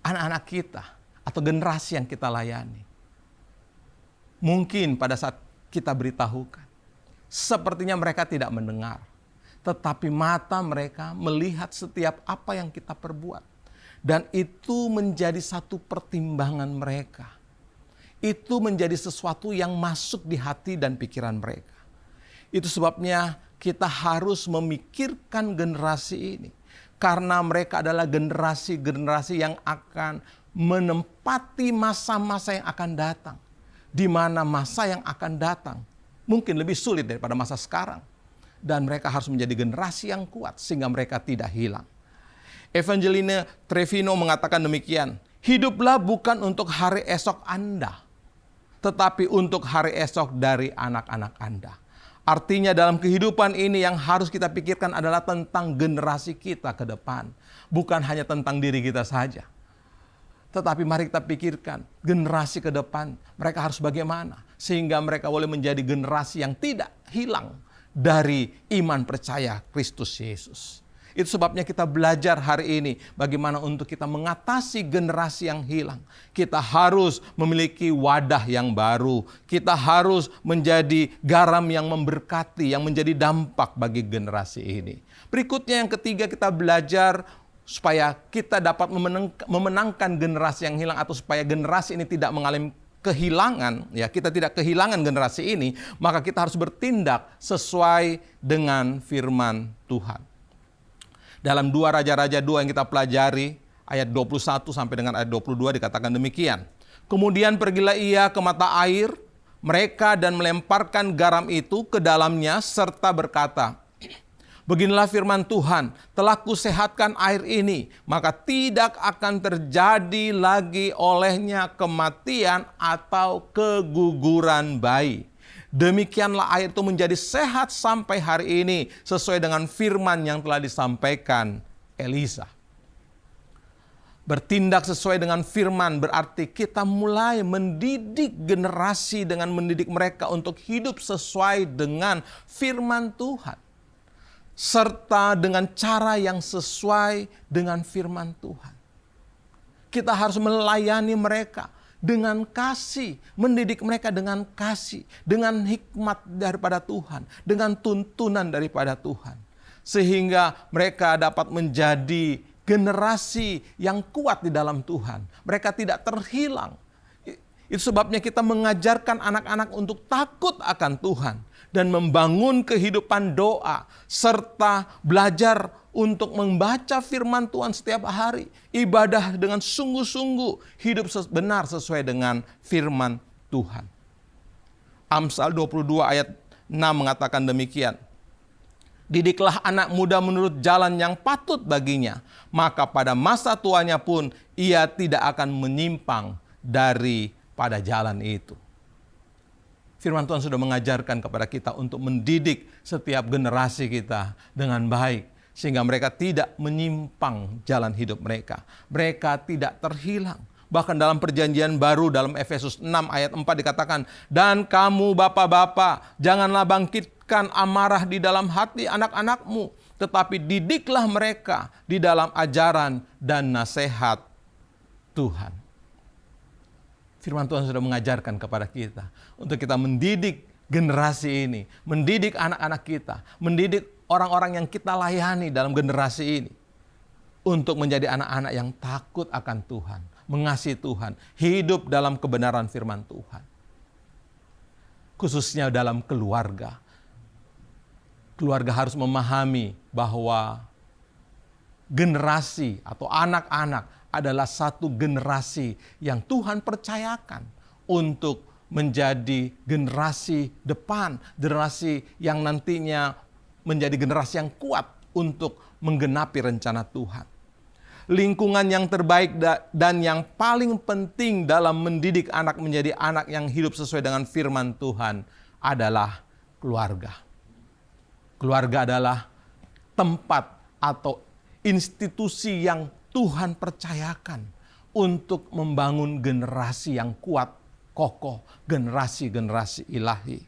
Anak-anak kita atau generasi yang kita layani, mungkin pada saat kita beritahukan, sepertinya mereka tidak mendengar, tetapi mata mereka melihat setiap apa yang kita perbuat. Dan itu menjadi satu pertimbangan mereka. Itu menjadi sesuatu yang masuk di hati dan pikiran mereka. Itu sebabnya kita harus memikirkan generasi ini. Karena mereka adalah generasi-generasi yang akan menempati masa-masa yang akan datang. Di mana masa yang akan datang mungkin lebih sulit daripada masa sekarang. Dan mereka harus menjadi generasi yang kuat sehingga mereka tidak hilang. Evangeline Trevino mengatakan demikian. Hiduplah bukan untuk hari esok Anda, tetapi untuk hari esok dari anak-anak Anda. Artinya dalam kehidupan ini yang harus kita pikirkan adalah tentang generasi kita ke depan. Bukan hanya tentang diri kita saja. Tetapi mari kita pikirkan generasi ke depan, mereka harus bagaimana sehingga mereka boleh menjadi generasi yang tidak hilang dari iman percaya Kristus Yesus. Itu sebabnya kita belajar hari ini bagaimana untuk kita mengatasi generasi yang hilang. Kita harus memiliki wadah yang baru. Kita harus menjadi garam yang memberkati, yang menjadi dampak bagi generasi ini. Berikutnya yang ketiga, kita belajar supaya kita dapat memenangkan generasi yang hilang, atau supaya generasi ini tidak mengalami kehilangan, ya, kita tidak kehilangan generasi ini, maka kita harus bertindak sesuai dengan firman Tuhan. Dalam 2 Raja-Raja 2 yang kita pelajari, ayat 21 sampai dengan ayat 22 dikatakan demikian. Kemudian pergilah ia ke mata air mereka dan melemparkan garam itu ke dalamnya serta berkata, beginilah firman Tuhan, telah kusehatkan air ini, maka tidak akan terjadi lagi olehnya kematian atau keguguran bayi. Demikianlah air itu menjadi sehat sampai hari ini, sesuai dengan firman yang telah disampaikan Elisa. Bertindak sesuai dengan firman berarti kita mulai mendidik generasi dengan mendidik mereka untuk hidup sesuai dengan firman Tuhan, serta dengan cara yang sesuai dengan firman Tuhan. Kita harus melayani mereka dengan kasih, mendidik mereka dengan kasih, dengan hikmat daripada Tuhan, dengan tuntunan daripada Tuhan, sehingga mereka dapat menjadi generasi yang kuat di dalam Tuhan. Mereka tidak terhilang. Itu sebabnya kita mengajarkan anak-anak untuk takut akan Tuhan dan membangun kehidupan doa, serta belajar untuk membaca firman Tuhan setiap hari, ibadah dengan sungguh-sungguh, hidup benar sesuai dengan firman Tuhan. Amsal 22 ayat 6 mengatakan demikian. Didiklah anak muda menurut jalan yang patut baginya, maka pada masa tuanya pun ia tidak akan menyimpang daripada jalan itu. Firman Tuhan sudah mengajarkan kepada kita untuk mendidik setiap generasi kita dengan baik, sehingga mereka tidak menyimpang jalan hidup mereka. Mereka tidak terhilang. Bahkan dalam perjanjian baru dalam Efesus 6 ayat 4 dikatakan, dan kamu bapak-bapak janganlah bangkitkan amarah di dalam hati anak-anakmu, tetapi didiklah mereka di dalam ajaran dan nasihat Tuhan. Firman Tuhan sudah mengajarkan kepada kita untuk kita mendidik generasi ini, mendidik anak-anak kita, mendidik orang-orang yang kita layani dalam generasi ini untuk menjadi anak-anak yang takut akan Tuhan, mengasihi Tuhan, hidup dalam kebenaran firman Tuhan. Khususnya dalam keluarga. Keluarga harus memahami bahwa generasi atau anak-anak adalah satu generasi yang Tuhan percayakan untuk menjadi generasi depan, generasi yang nantinya menjadi generasi yang kuat untuk menggenapi rencana Tuhan. Lingkungan yang terbaik dan yang paling penting dalam mendidik anak menjadi anak yang hidup sesuai dengan firman Tuhan adalah keluarga. Keluarga adalah tempat atau institusi yang Tuhan percayakan untuk membangun generasi yang kuat, kokoh, generasi-generasi ilahi.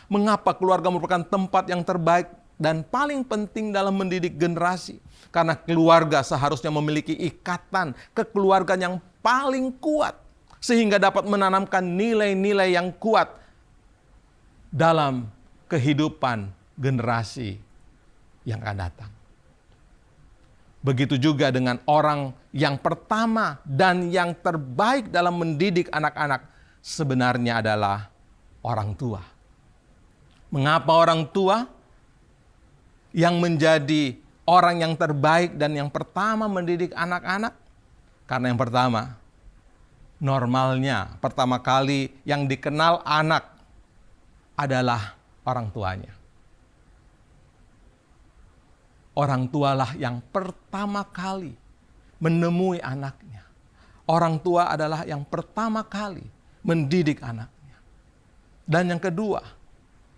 Mengapa keluarga merupakan tempat yang terbaik dan paling penting dalam mendidik generasi? Karena keluarga seharusnya memiliki ikatan kekeluargaan yang paling kuat, sehingga dapat menanamkan nilai-nilai yang kuat dalam kehidupan generasi yang akan datang. Begitu juga dengan orang yang pertama dan yang terbaik dalam mendidik anak-anak sebenarnya adalah orang tua. Mengapa orang tua yang menjadi orang yang terbaik dan yang pertama mendidik anak-anak? Karena yang pertama, normalnya pertama kali yang dikenal anak adalah orang tuanya. Orang tualah yang pertama kali menemui anaknya. Orang tua adalah yang pertama kali mendidik anaknya. Dan yang kedua,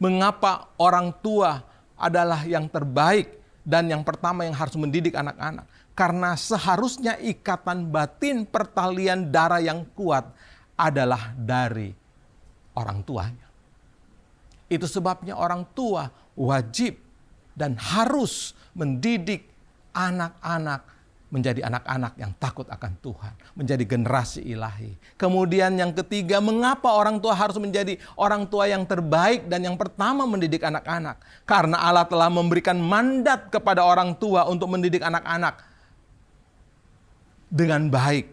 mengapa orang tua adalah yang terbaik dan yang pertama yang harus mendidik anak-anak? Karena seharusnya ikatan batin pertalian darah yang kuat adalah dari orang tuanya. Itu sebabnya orang tua wajib dan harus mendidik anak-anak menjadi anak-anak yang takut akan Tuhan, menjadi generasi ilahi. Kemudian yang ketiga, mengapa orang tua harus menjadi orang tua yang terbaik dan yang pertama mendidik anak-anak? Karena Allah telah memberikan mandat kepada orang tua untuk mendidik anak-anak dengan baik.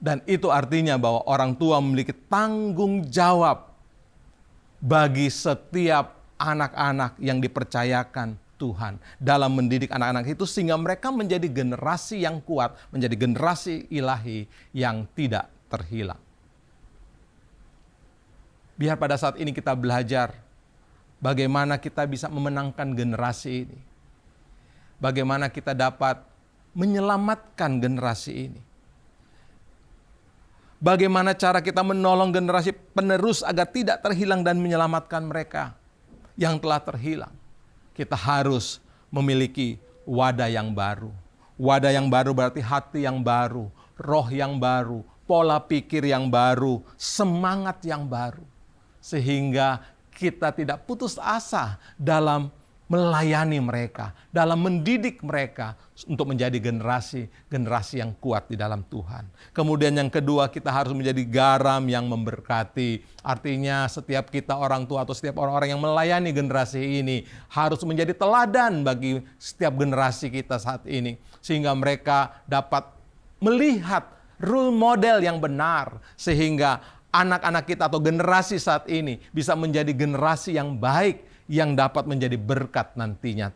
Dan itu artinya bahwa orang tua memiliki tanggung jawab bagi setiap anak-anak yang dipercayakan Tuhan dalam mendidik anak-anak itu sehingga mereka menjadi generasi yang kuat, menjadi generasi ilahi yang tidak terhilang. Biar pada saat ini kita belajar bagaimana kita bisa memenangkan generasi ini. Bagaimana kita dapat menyelamatkan generasi ini. Bagaimana cara kita menolong generasi penerus agar tidak terhilang dan menyelamatkan mereka yang telah terhilang. Kita harus memiliki wadah yang baru. Wadah yang baru berarti hati yang baru, roh yang baru, pola pikir yang baru, semangat yang baru. Sehingga kita tidak putus asa dalam melayani mereka, dalam mendidik mereka untuk menjadi generasi yang kuat di dalam Tuhan. Kemudian yang kedua, kita harus menjadi garam yang memberkati. Artinya setiap kita orang tua atau setiap orang-orang yang melayani generasi ini harus menjadi teladan bagi setiap generasi kita saat ini. Sehingga mereka dapat melihat role model yang benar. Sehingga anak-anak kita atau generasi saat ini bisa menjadi generasi yang baik, yang dapat menjadi berkat nantinya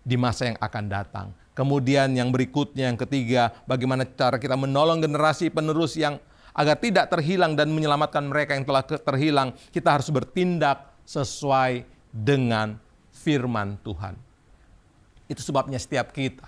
di masa yang akan datang. Kemudian yang berikutnya, yang ketiga, bagaimana cara kita menolong generasi penerus yang agar tidak terhilang dan menyelamatkan mereka yang telah terhilang. Kita harus bertindak sesuai dengan firman Tuhan. Itu sebabnya setiap kita,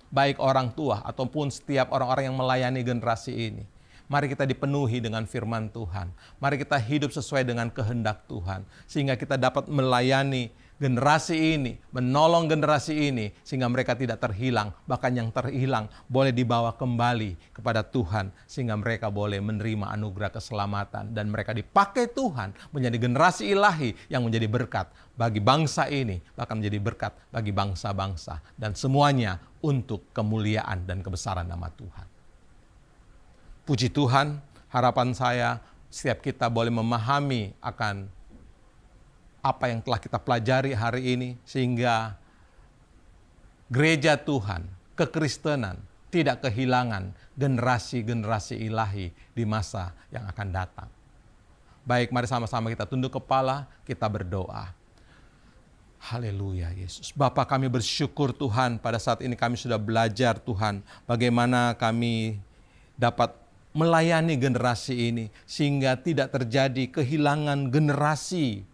baik orang tua ataupun setiap orang-orang yang melayani generasi ini, mari kita dipenuhi dengan firman Tuhan. Mari kita hidup sesuai dengan kehendak Tuhan. Sehingga kita dapat melayani generasi ini, menolong generasi ini. Sehingga mereka tidak terhilang. Bahkan yang terhilang boleh dibawa kembali kepada Tuhan. Sehingga mereka boleh menerima anugerah keselamatan. Dan mereka dipakai Tuhan menjadi generasi ilahi yang menjadi berkat bagi bangsa ini. Bahkan menjadi berkat bagi bangsa-bangsa. Dan semuanya untuk kemuliaan dan kebesaran nama Tuhan. Puji Tuhan, harapan saya setiap kita boleh memahami akan apa yang telah kita pelajari hari ini sehingga gereja Tuhan, kekristenan tidak kehilangan generasi-generasi ilahi di masa yang akan datang. Baik, mari sama-sama kita tunduk kepala, kita berdoa. Haleluya Yesus. Bapa, kami bersyukur Tuhan pada saat ini kami sudah belajar Tuhan bagaimana kami dapat melayani generasi ini sehingga tidak terjadi kehilangan generasi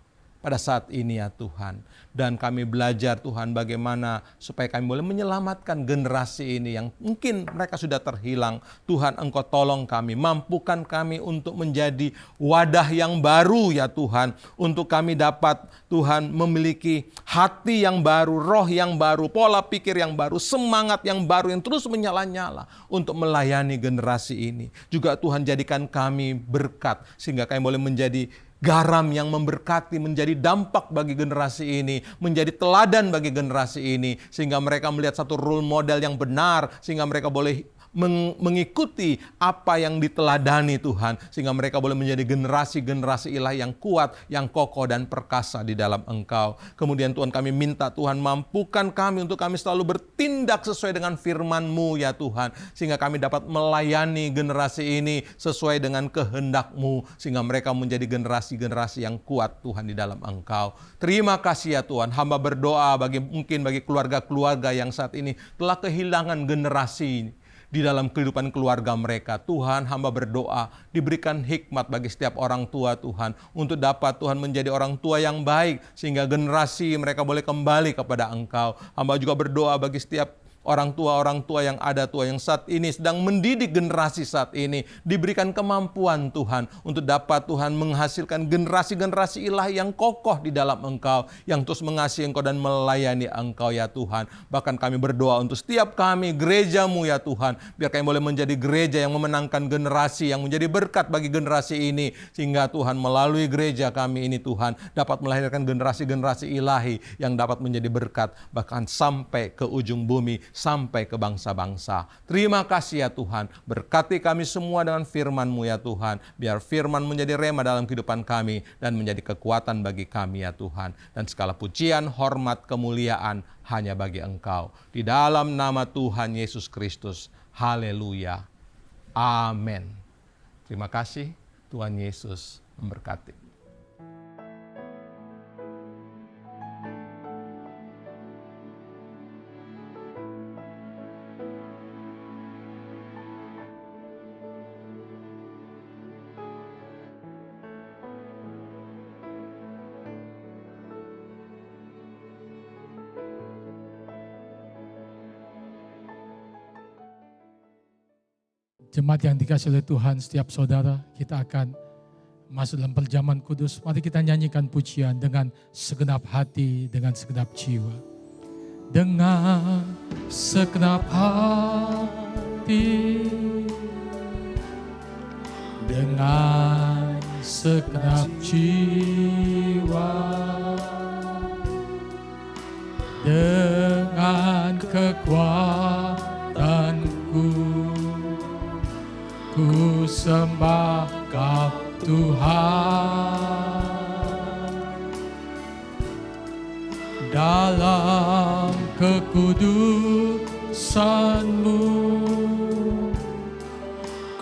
pada saat ini ya Tuhan. Dan kami belajar Tuhan bagaimana supaya kami boleh menyelamatkan generasi ini yang mungkin mereka sudah terhilang. Tuhan, Engkau tolong kami, mampukan kami untuk menjadi wadah yang baru ya Tuhan. Untuk kami dapat Tuhan memiliki hati yang baru, roh yang baru, pola pikir yang baru, semangat yang baru yang terus menyala-nyala untuk melayani generasi ini. Juga Tuhan jadikan kami berkat sehingga kami boleh menjadi garam yang memberkati, menjadi dampak bagi generasi ini, menjadi teladan bagi generasi ini, sehingga mereka melihat satu role model yang benar, sehingga mereka boleh mengikuti apa yang diteladani Tuhan, sehingga mereka boleh menjadi generasi-generasi ilahi yang kuat, yang kokoh dan perkasa di dalam Engkau. Kemudian Tuhan, kami minta Tuhan mampukan kami untuk kami selalu bertindak sesuai dengan firman-Mu ya Tuhan, sehingga kami dapat melayani generasi ini sesuai dengan kehendak-Mu, sehingga mereka menjadi generasi-generasi yang kuat Tuhan di dalam Engkau. Terima kasih ya Tuhan, hamba berdoa mungkin bagi keluarga-keluarga yang saat ini telah kehilangan generasi di dalam kehidupan keluarga mereka. Tuhan, hamba berdoa diberikan hikmat bagi setiap orang tua Tuhan untuk dapat Tuhan menjadi orang tua yang baik sehingga generasi mereka boleh kembali kepada Engkau. Hamba juga berdoa bagi setiap orang tua yang ada Tuhan yang saat ini sedang mendidik generasi saat ini, diberikan kemampuan Tuhan untuk dapat Tuhan menghasilkan generasi-generasi ilahi yang kokoh di dalam Engkau, yang terus mengasihi Engkau dan melayani Engkau ya Tuhan. Bahkan kami berdoa untuk setiap kami gereja-Mu ya Tuhan, biar kami boleh menjadi gereja yang memenangkan generasi, yang menjadi berkat bagi generasi ini, sehingga Tuhan melalui gereja kami ini Tuhan dapat melahirkan generasi-generasi ilahi yang dapat menjadi berkat bahkan sampai ke ujung bumi, sampai ke bangsa-bangsa. Terima kasih ya Tuhan. Berkati kami semua dengan firman-Mu ya Tuhan. Biar firman menjadi rema dalam kehidupan kami dan menjadi kekuatan bagi kami ya Tuhan. Dan segala pujian, hormat, kemuliaan hanya bagi Engkau. Di dalam nama Tuhan Yesus Kristus. Haleluya. Amin. Terima kasih, Tuhan Yesus memberkati. Jemaat yang dikasihi oleh Tuhan, setiap saudara, kita akan masuk dalam perjamuan kudus. Mari kita nyanyikan pujian dengan segenap hati, dengan segenap jiwa. Dengan segenap hati, dengan segenap jiwa, dengan kekuatanku, ku sembah Kau Tuhan. Dalam kekudusan-Mu,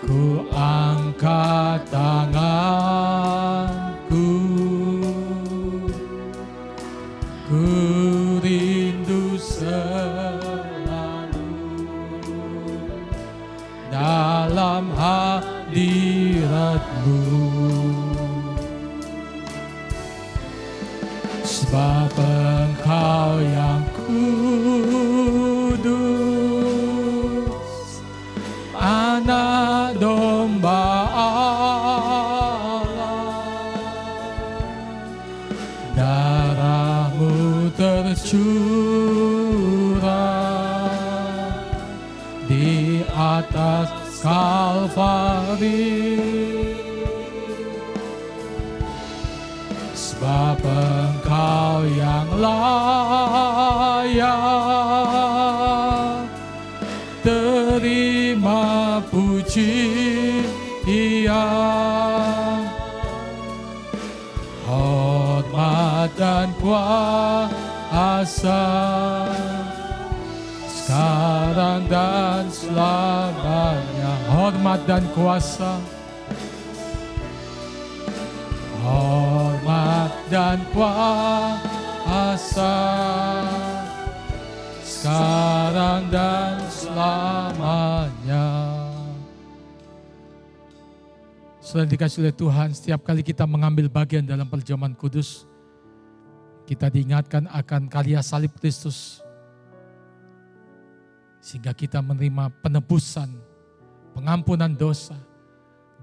ku angkat tanganku, ku rindu selalu dalam hadirat-Mu. Sebab Engkau yang kudus, Anak domba Allah, darah-Mu tercurah di atas Kalvari. Sebab Engkau yang layak terima pujian, hormat dan kuasa, sekarang dan selamanya. Hormat dan kuasa, hormat dan kuasa, sekarang dan selamanya. Saudara dikasihi oleh Tuhan, setiap kali kita mengambil bagian dalam perjamuan kudus, kita diingatkan akan karya salib Kristus, sehingga kita menerima penebusan, pengampunan dosa,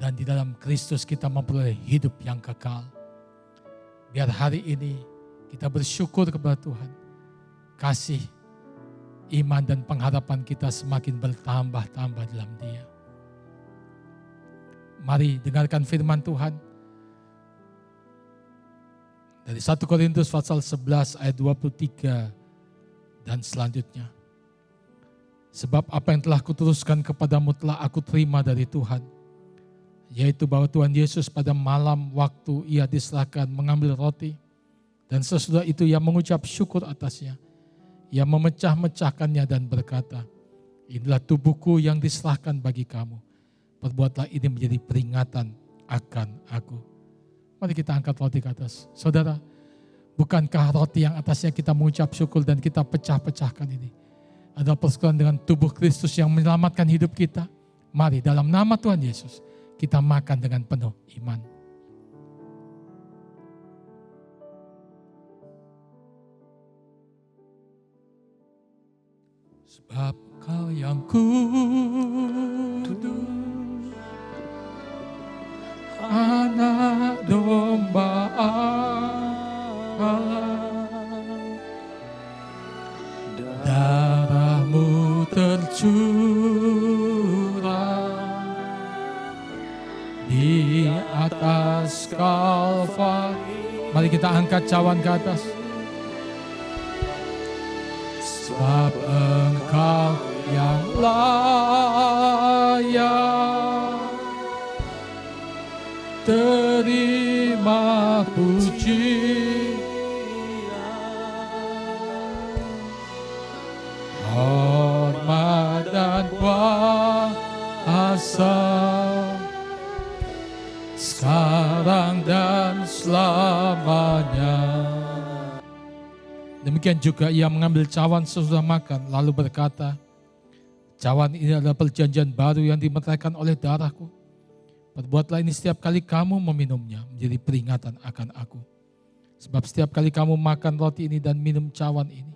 dan di dalam Kristus kita memperoleh hidup yang kekal. Biar hari ini kita bersyukur kepada Tuhan. Kasih, iman dan pengharapan kita semakin bertambah-tambah dalam Dia. Mari dengarkan firman Tuhan. Dari 1 Korintus pasal 11 ayat 23 dan selanjutnya. Sebab apa yang telah kuteruskan kepadamu telah aku terima dari Tuhan, yaitu bahwa Tuhan Yesus pada malam waktu ia diserahkan mengambil roti, dan sesudah itu ia mengucap syukur atasnya. Ia memecah-mecahkannya dan berkata, inilah tubuhku yang diserahkan bagi kamu. Perbuatlah ini menjadi peringatan akan aku. Mari kita angkat roti ke atas. Saudara, bukankah roti yang atasnya kita mengucap syukur dan kita pecah-pecahkan ini adalah persekutuan dengan tubuh Kristus yang menyelamatkan hidup kita? Mari dalam nama Tuhan Yesus kita makan dengan penuh iman. Sebab Kau yang kudus, Anak domba Allah, darah-Mu tercurah di atas Kalvari. Mari kita angkat cawan ke atas. Sebab Engkau yang layak terima pujian, hormat dan kuasa, Demikian juga ia mengambil cawan sesudah makan, lalu berkata, cawan ini adalah perjanjian baru yang dimeteraikan oleh darahku. Perbuatlah ini setiap kali kamu meminumnya, menjadi peringatan akan aku. Sebab setiap kali kamu makan roti ini dan minum cawan ini,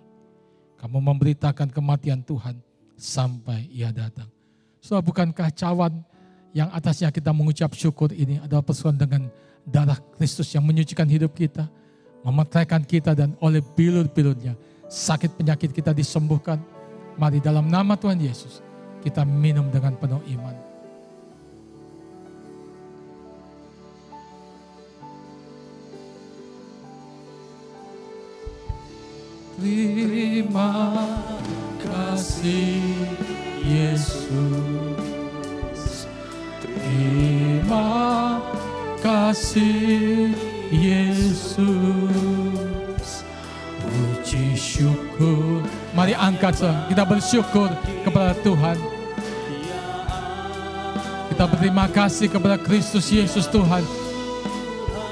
kamu memberitakan kematian Tuhan sampai ia datang. Saudara, bukankah cawan yang atasnya kita mengucap syukur ini adalah persoalan dengan darah Kristus yang menyucikan hidup kita, memeteraikan kita, dan oleh bilur-bilurnya sakit penyakit kita disembuhkan. Mari dalam nama Tuhan Yesus kita minum dengan penuh iman. Terima kasih Yesus, terima kasih Yesus, puji syukur. Mari angkat, kita bersyukur kepada Tuhan. Kita berterima kasih kepada Kristus Yesus Tuhan,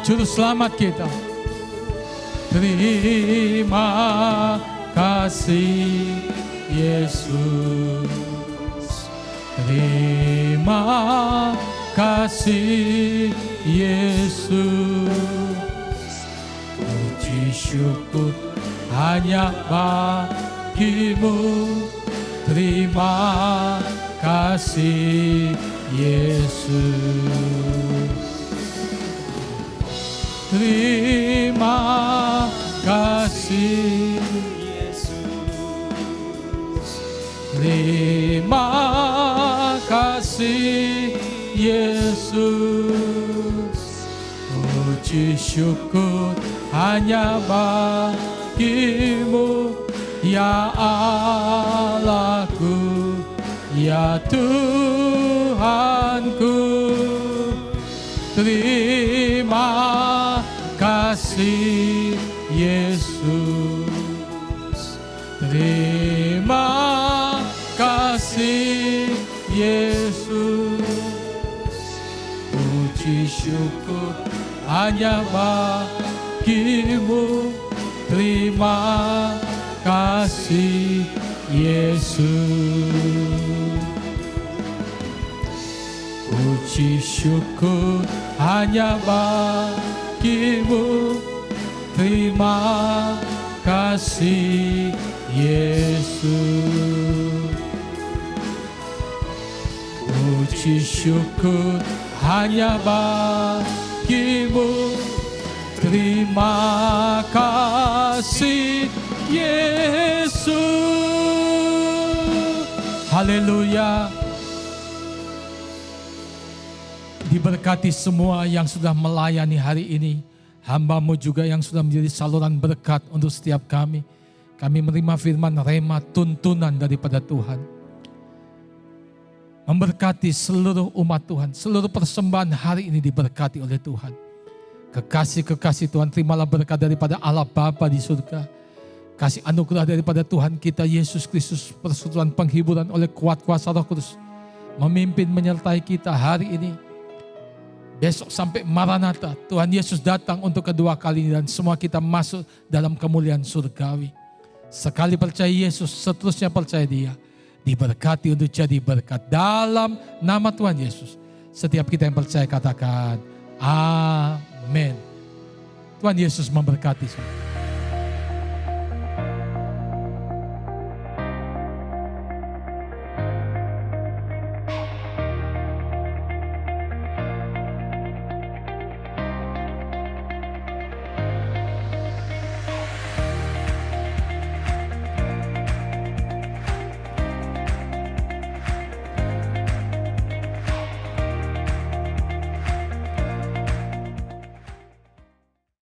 Juru Selamat kita. Terima kasih Yesus, terima kasih Yesus, puji syukur hanya bagimu. Terima kasih Yesus, terima kasih Yesus, terima kasih Yesus, puji syukur hanya bagimu, ya Allahku, ya Tuhanku. Terima kasih Yesus, terima kasih Yesus, puji syukur hanya bagimu. Terima kasih Yesus, puji syukur hanya bagimu. Terima kasih Yesus, puji syukur hanya bagimu. Terima kasih Yesus. Haleluya. Diberkati semua yang sudah melayani hari ini. Hamba-Mu juga yang sudah menjadi saluran berkat untuk setiap kami. Kami menerima firman rema, tuntunan daripada Tuhan. Memberkati seluruh umat Tuhan. Seluruh persembahan hari ini diberkati oleh Tuhan. Kekasih-kekasih Tuhan, terimalah berkat daripada Allah Bapa di surga. Kasih anugerah daripada Tuhan kita Yesus Kristus, persekutuan penghiburan oleh kuat kuasa Roh Kudus, memimpin menyertai kita hari ini. Besok sampai Maranatha, Tuhan Yesus datang untuk kedua kali dan semua kita masuk dalam kemuliaan surgawi. Sekali percaya Yesus, seterusnya percaya Dia. Diberkati untuk jadi berkat dalam nama Tuhan Yesus. Setiap kita yang percaya katakan, amin. Tuhan Yesus memberkati semua.